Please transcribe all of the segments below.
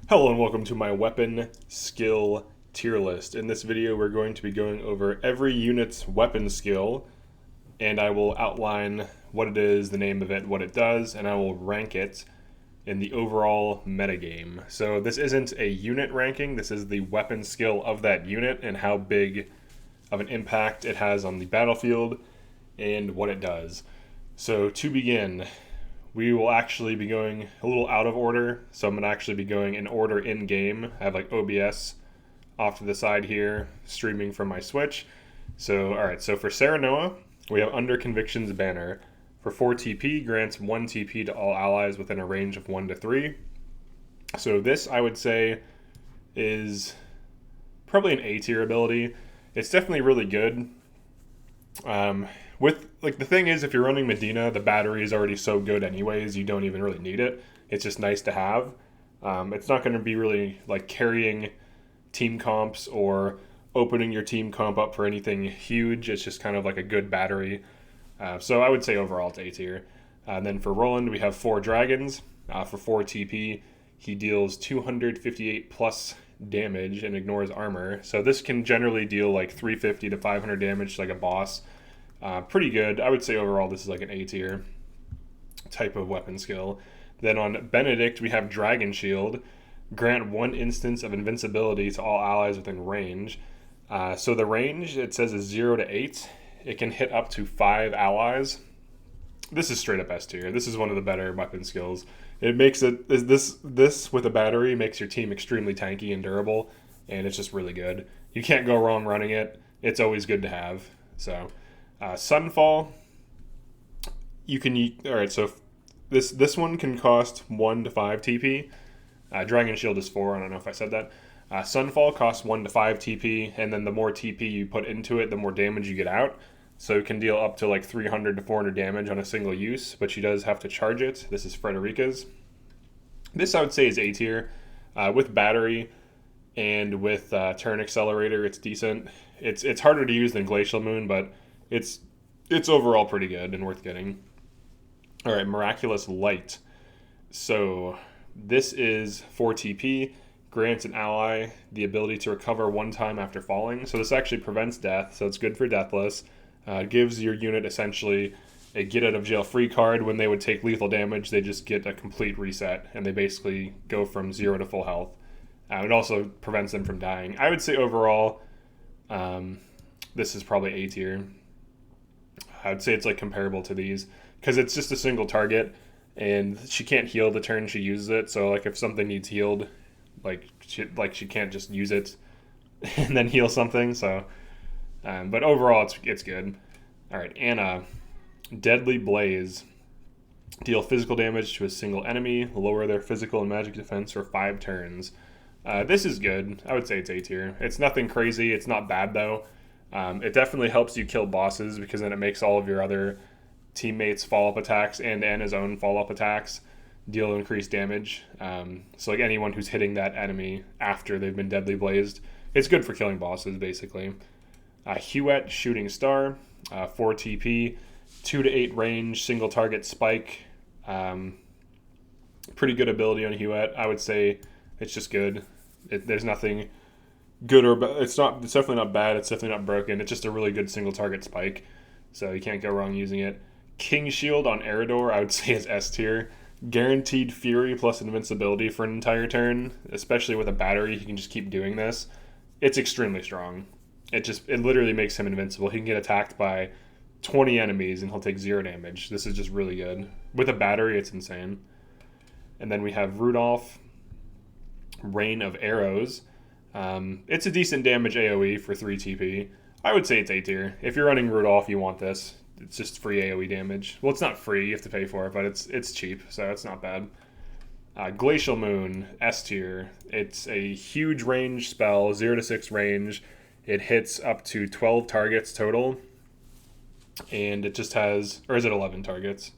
Hello and welcome to my weapon skill tier list. In this video, we're going to be going over every unit's weapon skill, and I will outline what it is, the name of it, what it does, and I will rank it in the overall metagame. So this isn't a unit ranking, this is the weapon skill of that unit and how big of an impact it has on the battlefield and what it does. So to begin, we will actually be going a little out of order. So I'm going to actually be going in order in game. I have like OBS off to the side here, streaming from my Switch. So, all right. So for Serenoa, we have Under Conviction's banner. For 4 TP, grants 1 TP to all allies within a range of 1 to 3. So this, I would say, is probably an A tier ability. It's definitely really good. With like the thing is, if you're running Medina, the battery is already so good anyways. You don't even really need it. It's just nice to have. It's not going to be really like carrying team comps or opening your team comp up for anything huge. It's just kind of like a good battery. So I would say overall it's A tier. And then for Roland, we have 4 dragons. For 4 TP, he deals 258 plus damage and ignores armor. So this can generally deal like 350 to 500 damage like a boss. Pretty good. I would say overall this is like an A tier type of weapon skill. Then on Benedict, we have Dragon Shield. Grant 1 instance of invincibility to all allies within range. So the range, it says, is 0 to 8. It can hit up to 5 allies. This is straight up S tier. This is one of the better weapon skills. It makes it this with a battery makes your team extremely tanky and durable, and it's just really good. You can't go wrong running it. It's always good to have. So Sunfall, you can all right. So this one can cost 1 to 5 TP. Dragon Shield is 4. I don't know if I said that. Sunfall costs 1 to 5 TP, and then the more TP you put into it, the more damage you get out. So it can deal up to like 300 to 400 damage on a single use, but she does have to charge it. This is Frederica's. This I would say is A tier. With battery and with turn accelerator, it's decent. It's harder to use than Glacial Moon, but it's overall pretty good and worth getting. All right, Miraculous Light. So this is 4 TP, grants an ally the ability to recover 1 time after falling. So this actually prevents death, so it's good for Deathless. Gives your unit essentially a get out of jail free card. When they would take lethal damage, they just get a complete reset, and they basically go from 0 to full health. It also prevents them from dying. I would say overall, this is probably A tier. I would say it's like comparable to these because it's just a single target, and she can't heal the turn she uses it. So like if something needs healed, she can't just use it and then heal something. So, but overall it's good. All right, Anna, Deadly Blaze. Deal physical damage to a single enemy, lower their physical and magic defense for 5 turns. This is good. I would say it's A tier. It's nothing crazy. It's not bad though. It definitely helps you kill bosses because then it makes all of your other teammates' follow-up attacks and Anna's own follow-up attacks deal increased damage. So like anyone who's hitting that enemy after they've been deadly blazed, it's good for killing bosses basically. Huet, Shooting Star, 4 TP, 2 to 8 range, single target spike. Pretty good ability on Huet. I would say it's just good. There's nothing good or bad. It's definitely not bad. It's definitely not broken. It's just a really good single target spike, so you can't go wrong using it. King Shield on Eridor, I would say is S tier. Guaranteed Fury plus invincibility for an entire turn, especially with a battery. He can just keep doing this. It's extremely strong. It literally makes him invincible. He can get attacked by 20 enemies and he'll take 0 damage. This is just really good. With a battery, it's insane. And then we have Rudolph, Rain of Arrows. It's a decent damage AoE for 3 TP. I would say it's A tier. If you're running Rudolph, you want this. It's just free AoE damage. Well, it's not free. You have to pay for it, but it's cheap, so it's not bad. Glacial Moon, S tier. It's a huge range spell, 0 to 6 range. It hits up to 12 targets total, and it just has, or is it 11 targets?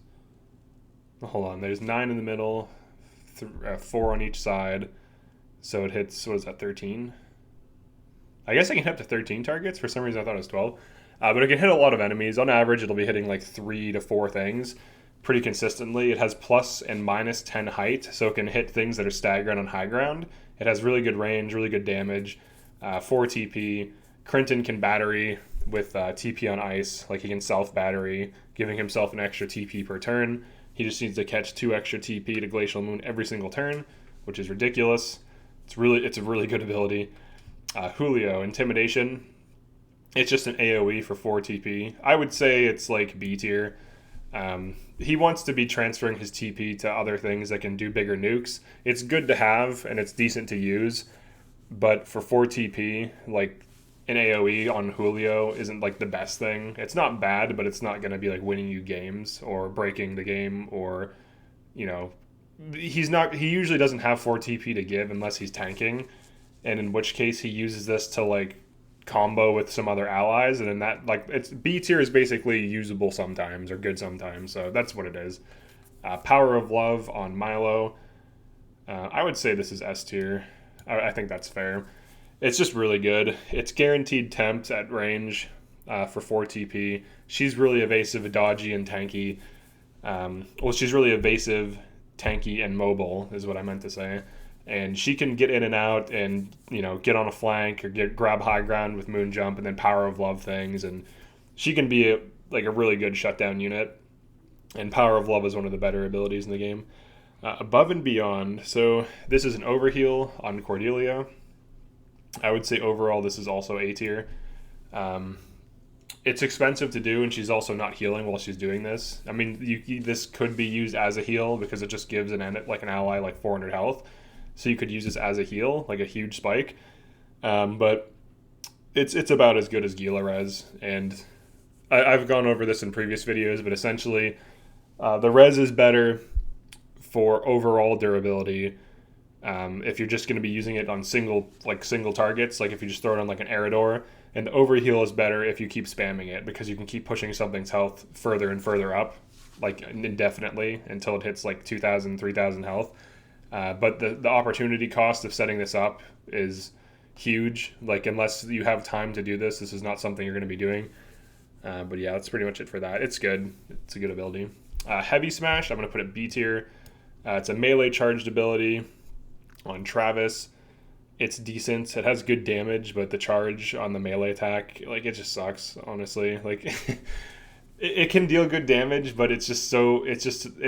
Hold on, there's 9 in the middle, 4 on each side, so it hits, what is that, 13? I guess I can hit up to 13 targets. For some reason I thought it was 12. But it can hit a lot of enemies. On average, it'll be hitting like 3 to 4 things. pretty consistently. It has plus and minus 10 height, so it can hit things that are staggered on high ground. It has really good range, really good damage, 4 TP. Crinton can battery with TP on ice, like he can self battery, giving himself an extra TP per turn. He just needs to catch 2 extra TP to Glacial Moon every single turn, which is ridiculous. It's a really good ability. Julio, Intimidation. It's just an AoE for 4 TP. I would say it's like B tier. He wants to be transferring his TP to other things that can do bigger nukes. It's good to have and it's decent to use, but for 4 TP, like an AoE on Julio isn't like the best thing. It's not bad, but it's not going to be like winning you games or breaking the game, or you know, he usually doesn't have 4 TP to give unless he's tanking, and in which case he uses this to like combo with some other allies, and then that, like, it's B tier is basically usable sometimes or good sometimes, so that's what it is. Power of Love on Milo. I would say this is S tier. I think that's fair. It's just really good. It's guaranteed tempt at range for 4 TP. She's really evasive, dodgy, and tanky. She's really evasive, tanky, and mobile is what I meant to say. And she can get in and out and, get on a flank or grab high ground with Moon Jump and then Power of Love things. And she can be a really good shutdown unit. And Power of Love is one of the better abilities in the game. Above and Beyond. So this is an overheal on Cordelia. I would say overall this is also A tier. It's expensive to do, and she's also not healing while she's doing this. I mean, this could be used as a heal because it just gives an ally like 400 health. So you could use this as a heal, like a huge spike. But it's about as good as Gila Res. And I've gone over this in previous videos, but essentially the Res is better for overall durability. If you're just going to be using it on single targets, like if you just throw it on like an Eridor, and the overheal is better if you keep spamming it because you can keep pushing something's health further and further up, like indefinitely until it hits like 2,000, 3,000 health. But the opportunity cost of setting this up is huge. Like, unless you have time to do this is not something you're going to be doing. But yeah, that's pretty much it for that. It's good. It's a good ability. Heavy Smash, I'm going to put it B tier. It's a melee charged ability on Travis. It's decent. It has good damage, but the charge on the melee attack, like, it just sucks, honestly. Like, it can deal good damage, but it's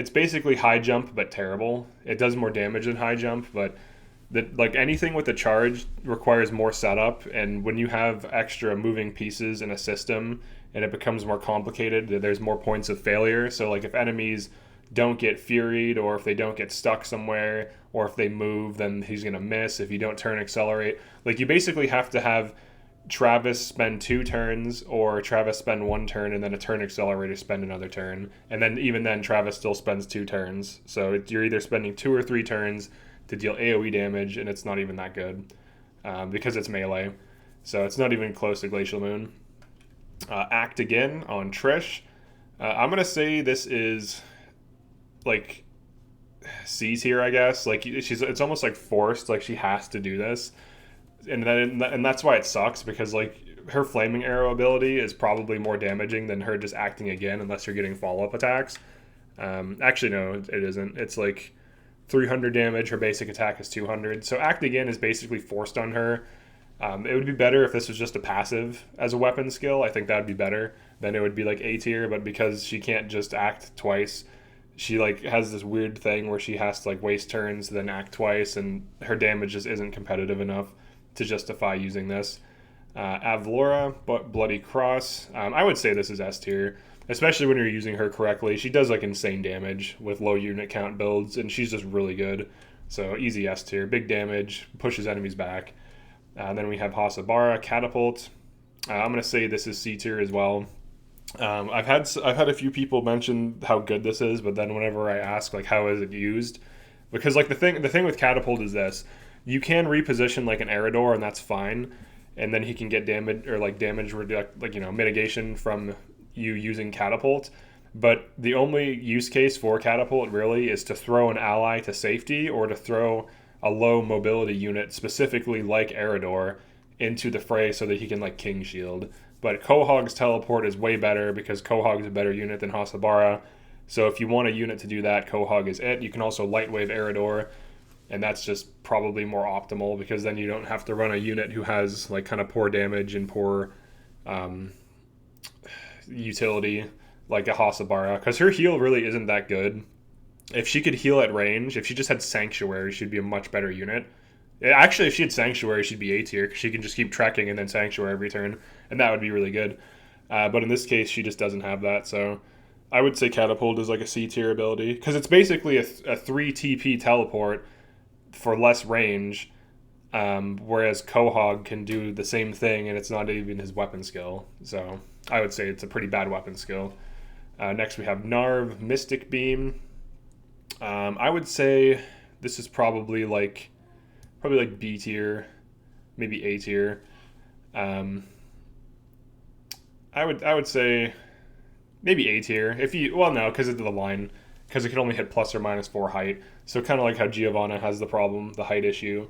basically high jump, but terrible. It does more damage than high jump, but anything with the charge requires more setup, and when you have extra moving pieces in a system and it becomes more complicated, there's more points of failure. So like if enemies don't get furied, or if they don't get stuck somewhere, or if they move, then he's going to miss. If you don't turn accelerate, like, you basically have to have Travis spend 2 turns, or Travis spend 1 turn and then a turn accelerator spend another turn, and then even then Travis still spends 2 turns. So you're either spending 2 or 3 turns to deal AoE damage, and it's not even that good because it's melee. So it's not even close to Glacial Moon. Act Again on Trish. I'm gonna say this is like C tier, I guess. Like, it's almost like forced. Like, she has to do this, and that's why it sucks, because like her flaming arrow ability is probably more damaging than her just acting again, unless you're getting follow-up attacks. Actually, no, it isn't. It's like 300 damage. Her basic attack is 200. So Act Again is basically forced on her. It would be better if this was just a passive as a weapon skill. I think that would be better. Then it would be like A tier, but because she can't just act twice, she like has this weird thing where she has to like waste turns, then act twice, and her damage just isn't competitive enough to justify using this. Avlora, Bloody Cross. I would say this is S tier, especially when you're using her correctly. She does like insane damage with low unit count builds, and she's just really good. So easy S tier. Big damage, pushes enemies back. Then we have Hasabara, Catapult. I'm going to say this is C tier as well. I've had a few people mention how good this is, but then whenever I ask like how is it used, because like the thing with Catapult is this: you can reposition like an Eridor, and that's fine, and then he can get damage mitigation from you using Catapult. But the only use case for Catapult really is to throw an ally to safety, or to throw a low mobility unit, specifically like Eridor, into the fray so that he can like King Shield. But Quahog's teleport is way better because Quahog's a better unit than Hasabara. So if you want a unit to do that, Quahog is it. You can also Lightwave Eridor, and that's just probably more optimal because then you don't have to run a unit who has like kind of poor damage and poor um, utility like a Hasabara, because her heal really isn't that good. If she could heal at range, if she just had Sanctuary, she'd be a much better unit. Actually, if she had Sanctuary, she'd be A tier because she can just keep trekking and then Sanctuary every turn, and that would be really good. But in this case, she just doesn't have that, so I would say Catapult is like a C tier ability because it's basically a 3 TP teleport for less range, whereas Quahog can do the same thing and it's not even his weapon skill. So I would say it's a pretty bad weapon skill. Next we have Narv, Mystic Beam. I would say this is probably like B tier, maybe A tier. I would say maybe A tier. If you no, because of the line, because it can only hit plus or minus 4 height. So kind of like how Giovanna has the height issue.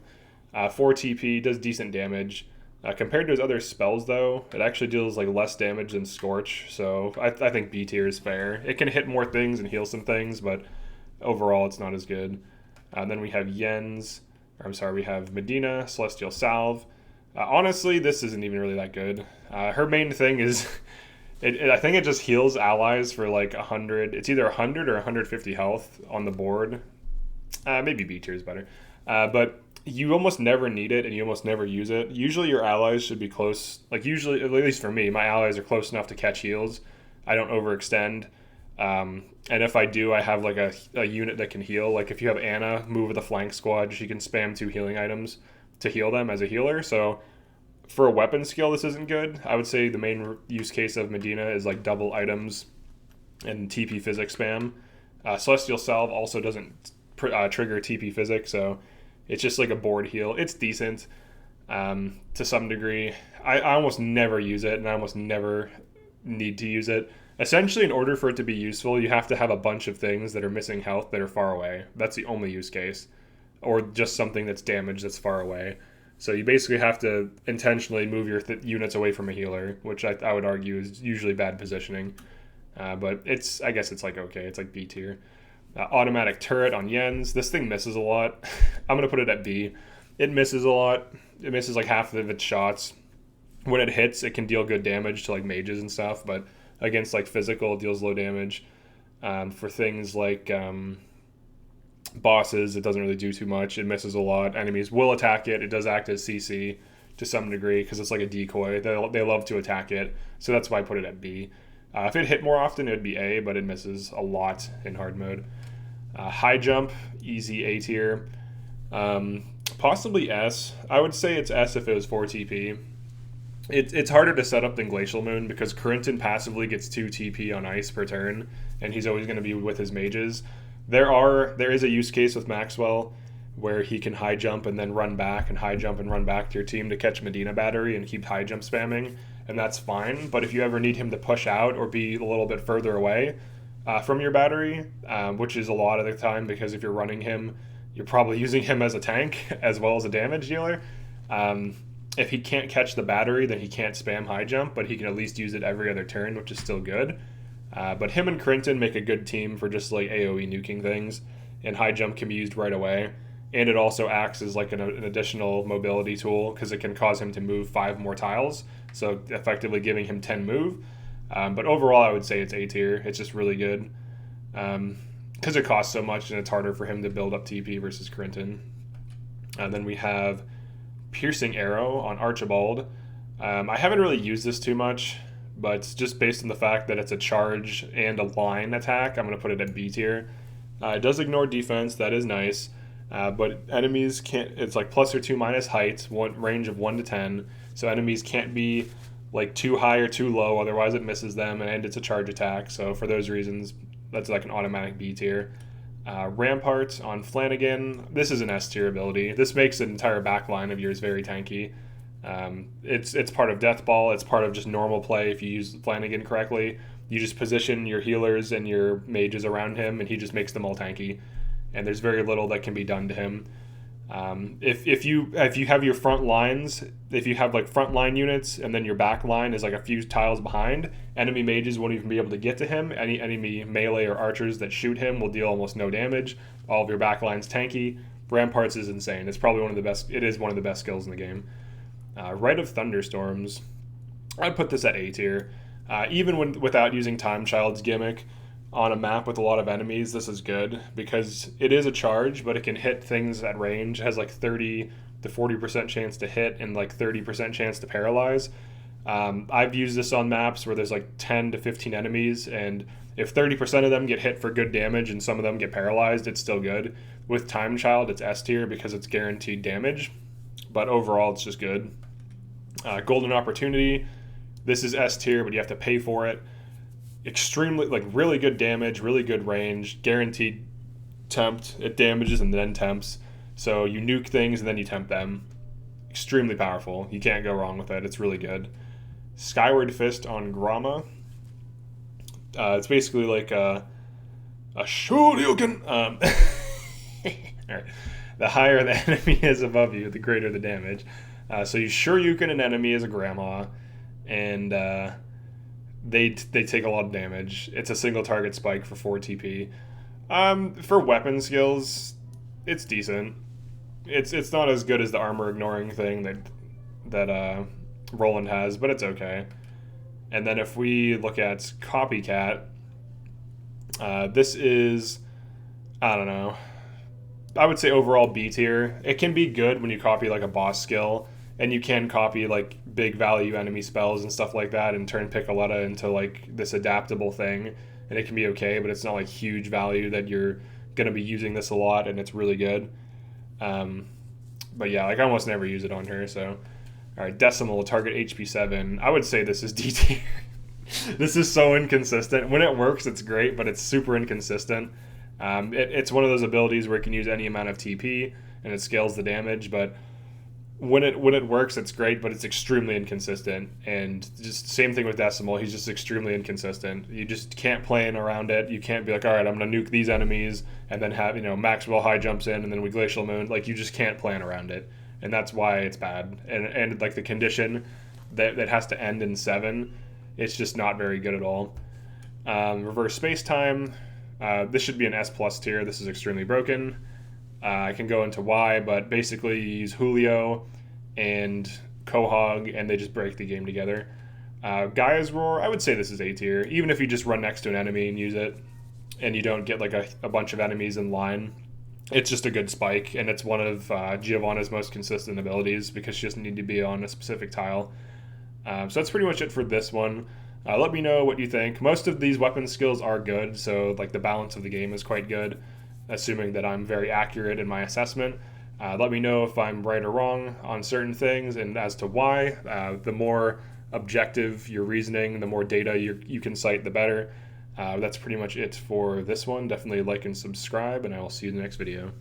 4 TP, does decent damage. Compared to his other spells, though, it actually deals like less damage than Scorch. So I think B tier is fair. It can hit more things and heal some things, but overall it's not as good. Then we have we have Medina, Celestial Salve. Honestly, this isn't even really that good. Her main thing is, I think it just heals allies for like 100. It's either 100 or 150 health on the board. Maybe B tier is better. But you almost never need it and you almost never use it. Usually your allies should be close. Like usually, at least for me, my allies are close enough to catch heals. I don't overextend. And if I do, I have like a unit that can heal. Like if you have Anna move with a flank squad, she can spam 2 healing items to heal them as a healer. So for a weapon skill, this isn't good. I would say the main use case of Medina is like double items and TP physics spam. Celestial Salve also doesn't trigger TP physics, so it's just like a board heal. It's decent to some degree. I almost never use it, and I almost never need to use it. Essentially, in order for it to be useful, you have to have a bunch of things that are missing health that are far away. That's the only use case. Or just something that's damaged that's far away. So you basically have to intentionally move your units away from a healer, which I would argue is usually bad positioning. But I guess it's like okay. It's like B tier. Automatic turret on Yens. This thing misses a lot. I'm going to put it at B. It misses a lot. It misses like half of its shots. When it hits, it can deal good damage to like mages and stuff, but against like physical, it deals low damage. For things like bosses, it doesn't really do too much. It misses a lot. Enemies will attack it. It does act as CC to some degree because it's like a decoy. They love to attack it, so that's why I put it at B. If it hit more often, it would be A, but it misses a lot in hard mode. High jump, easy A tier. Possibly S. I would say it's S if it was 4 TP. It's harder to set up than Glacial Moon because Corinton passively gets 2 TP on ice per turn, and he's always going to be with his mages. There is a use case with Maxwell where he can high jump and then run back and high jump and run back to your team to catch Medina battery and keep high jump spamming, and that's fine. But if you ever need him to push out or be a little bit further away from your battery, which is a lot of the time because if you're running him, you're probably using him as a tank as well as a damage dealer. If he can't catch the battery, then he can't spam high jump, but he can at least use it every other turn, which is still good. But him and Corinton make a good team for just like AoE nuking things, and high jump can be used right away. And it also acts as like an additional mobility tool because it can cause him to move 5 more tiles, so effectively giving him 10 move. But overall, I would say it's A tier. It's just really good because it costs so much and it's harder for him to build up TP versus Corinton. And then we have Piercing Arrow on Archibald. I haven't really used this too much, but just based on the fact that it's a charge and a line attack, I'm going to put it at B tier. It does ignore defense. That is nice. But enemies can't, it's like plus or 2 minus height, range of 1 to 10. So enemies can't be like too high or too low, otherwise it misses them, and it's a charge attack. So for those reasons, that's like an automatic B tier. Rampart on Flanagan. This is an S tier ability. This makes an entire backline of yours very tanky. It's part of Death Ball. It's part of just normal play if you use Flanagan correctly. You just position your healers and your mages around him, and he just makes them all tanky. And there's very little that can be done to him. If you have your front lines, if you have like front line units and then your back line is like a few tiles behind, enemy mages won't even be able to get to him. Any enemy melee or archers that shoot him will deal almost no damage. All of your back line's tanky. Ramparts is insane. It's probably one of the best. It is one of the best skills in the game. Rite of Thunderstorms, I'd put this at A tier. Without using Time Child's gimmick on a map with a lot of enemies, this is good because it is a charge, but it can hit things at range. It has like 30 to 40% chance to hit and like 30% chance to paralyze. I've used this on maps where there's like 10 to 15 enemies, and if 30% of them get hit for good damage and some of them get paralyzed, it's still good. With Time Child, it's S tier because it's guaranteed damage, but overall, it's just good. Golden Opportunity, this is S tier, but you have to pay for it. Extremely, like, really good damage, really good range, guaranteed tempt. It damages and then tempts. So you nuke things and then you tempt them. Extremely powerful. You can't go wrong with it. It's really good. Skyward Fist on Grama. It's basically like a Shoryuken. Alright. The higher the enemy is above you, the greater the damage. So you Shoryuken an enemy as a grandma, and they take a lot of damage. It's a single target spike for 4 TP. For weapon skills, it's decent. It's not as good as the armor ignoring thing that Roland has, but it's okay. And then if we look at Copycat, this is, I don't know, I would say overall B tier. It can be good when you copy like a boss skill, and you can copy like big value enemy spells and stuff like that and turn Piccoletta into like this adaptable thing, and it can be okay, but it's not like huge value that you're gonna be using this a lot, and it's really good. But yeah, like I almost never use it on her. So, all right, Decimal, target HP 7. I would say this is D tier. This is so inconsistent. When it works, it's great, but it's super inconsistent. It's one of those abilities where it can use any amount of TP and it scales the damage, but when it works, it's great, but it's extremely inconsistent. And just same thing with Decimal. He's just extremely inconsistent. You just can't plan around it. You can't be like, all right, I'm going to nuke these enemies and then have, Maxwell high jumps in and then we Glacial Moon. Like, you just can't plan around it. And that's why it's bad. And like the condition that has to end in 7, it's just not very good at all. Reverse Space Time. This should be an S plus tier. This is extremely broken. I can go into why, but basically you use Julio and Quahog, and they just break the game together. Gaia's Roar, I would say this is A tier. Even if you just run next to an enemy and use it, and you don't get like a bunch of enemies in line, it's just a good spike, and it's one of Giovanna's most consistent abilities because she doesn't need to be on a specific tile. So that's pretty much it for this one. Let me know what you think. Most of these weapon skills are good, so like the balance of the game is quite good, assuming that I'm very accurate in my assessment. Let me know if I'm right or wrong on certain things and as to why. The more objective your reasoning, the more data you can cite, the better. That's pretty much it for this one. Definitely like and subscribe, and I will see you in the next video.